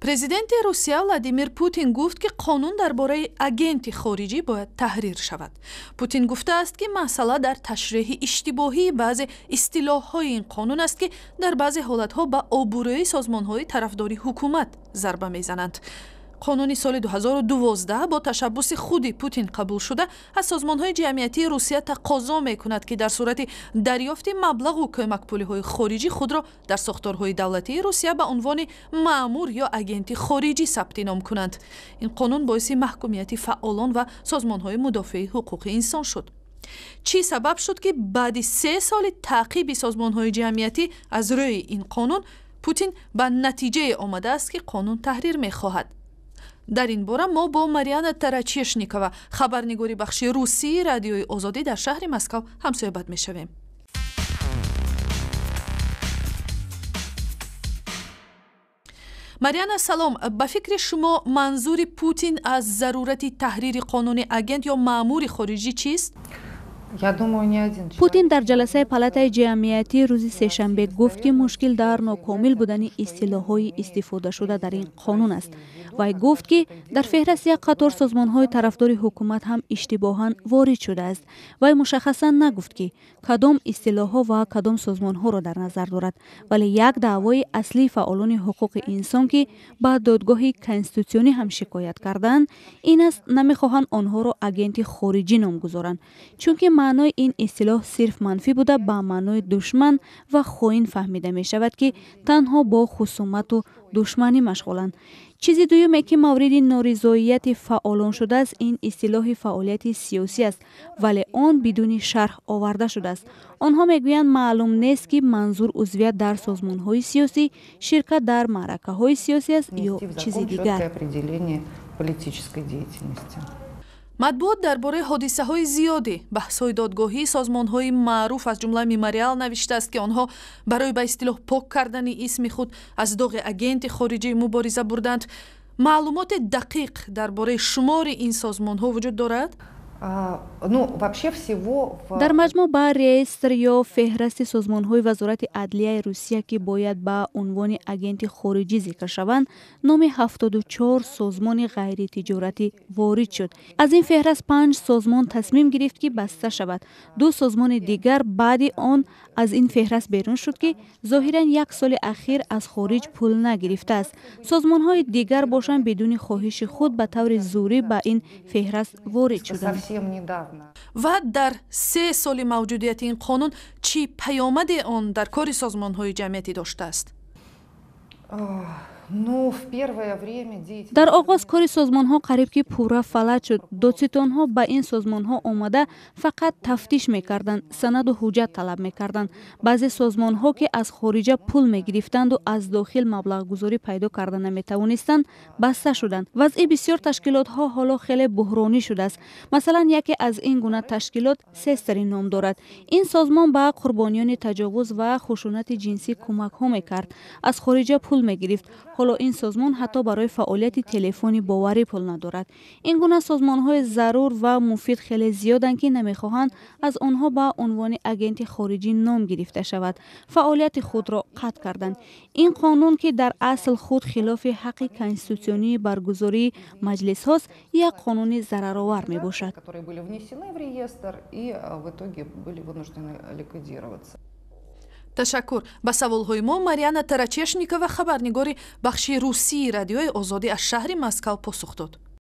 президенти Русия Владимир Путин гуфт ки қонун дар бораи агенти хориҷӣ бояд таҳрир шавад. Путин гуфтааст ки масъала дар ташреҳи иштибоҳии баъзе истилоҳҳои ин қонун аст ки дар баъзе ҳолатҳо ба обурӯи созмонҳои тарафдори ҳукумат зарба мезананд. қонуни соли 2012 бо ташаббуси худи Путин қабул шуда аз созмонҳои ҷамъиятии Русия тақозо мекунад ки дар сурати дарёфти маблағу кӯмакпулиҳои хориҷӣ худро дар сохторҳои давлатии Русия ба унвони маъмур ё агенти хориҷӣ сабти ном кунанд. Ин қонун боиси маҳкумияти фаъолон ва созмонҳои мудофиаи ҳуқуқи инсон шуд. Чӣ сабаб шуд ки баъди 3 соли таъқиби созмонҳои ҷамъиятӣ аз рӯи ин қонун Путин ба натиҷае омадааст ки қонун таҳрир мехоҳад? дар ин бора мо бо Марияна Тарачешникова, хабарнигори бахши русии радиои Озодӣ дар шаҳри Москав ҳамсӯҳбат мешавем. Марияна, салом. Ба фикри шумо манзури Путин аз зарурати таҳрири қонуни агент ё маъмури хориҷӣ чист? Путин дар ҷаласаи палатаи ҷамъиятӣ рӯзи сешанбе гуфт ки мушкил дар нокомил будани истилоҳҳои истифодашуда дар ин қонун аст. Вай гуфт ки дар феҳрасти як қатор созмонҳои тарафдори ҳукумат ҳам иштибоҳан ворид шудааст. Вай мушаххасан нагуфт ки кадом истилоҳҳо ва кадом созмонҳоро дар назар дорад, вале як даъвои аслии фаъолони ҳуқуқи инсон ки ба додгоҳи конститутсионӣ ҳам шикоят карданд, ин аст намехоҳанд онҳоро агенти хориҷӣ номгузоранд, чунки маънои ин истилоҳ сирф манфӣ буда ба маънои душман ва хоин фаҳмида мешавад ки танҳо бо хусумату душманӣ машғуланд. чизи дуюме ки мавриди норизоияти фаъолон шудааст, ин истилоҳи фаъолияти сиёсӣ аст, вале он бидуни шарҳ оварда шудааст. онҳо мегӯянд маълум нест ки манзур узвият дар созмонҳои сиёсӣ, ширкат дар маъракаҳои сиёсӣ аст ё чизи дигар. матбуот дар бораи ҳодисаҳои зиёде баҳсҳои додгоҳии созмонҳои маъруф аз ҷумла Мемориал навиштааст ки онҳо барои ба истилоҳ пок кардани исми худ аз доғи агенти хориҷӣ мубориза бурданд. маълумоти дақиқ дар бораи шумори ин созмонҳо вуҷуд дорад? дар маҷмӯъ ба реестр ё феҳрасти созмонҳои вазорати адлияи Русия ки бояд ба унвони агенти хориҷӣ зикр шаванд, номи 74 созмони ғайритиҷоратӣ ворид шуд. аз ин феҳраст 5 созмон тасмим гирифт ки баста шавад. 2 созмони дигар баъди он аз ин феҳраст берун шуд ки зоҳиран як соли ахир аз хориҷ пул нагирифтааст. созмонҳои дигар бошанд бидуни хоҳиши худ ба таври зӯрӣ ба ин феҳраст ворид шуданд. ва дар 3 соли мавҷудияти ин қонун чӣ паёмади он дар кори созмонҳои ҷамъиятӣ доштааст? дар оғоз кори созмонҳо қариб ки пурра фалат шуд. додситонҳо ба ин созмонҳо омада фақат тафтиш мекарданд, санаду ҳуҷҷат талаб мекарданд. баъзе созмонҳо ки аз хориҷа пул мегирифтанду аз дохил маблағгузорӣ пайдо карда наметавонистанд, баста шуданд. вазъи бисёр ташкилотҳо ҳоло хеле буҳронӣ шудааст. масалан, яке аз ин гуна ташкилот Сестери ном дорад. ин созмон ба қурбониёни таҷовуз ва хушунати ҷинсӣ кӯмакҳо мекард. аз хориҷа пул мегирифт. ҳоло ин созмон ҳатто барои фаъолияти телефони боварӣ пул надорад. ин гуна созмонҳои зарур ва муфид хеле зиёданд ки намехоҳанд аз онҳо ба унвони агенти хориҷӣ ном гирифта шавад. фаъолияти худро қатъ карданд. ин қонун ки дар асл худ хилофи ҳаққи конститутсионии баргузории маҷлисҳост, як қонуни зараровар мебошад. ташаккур. ба саволҳои мо Марияна Тарачешникова, хабарнигори бахши русии радиои Озодӣ аз шаҳри Москав посух дод.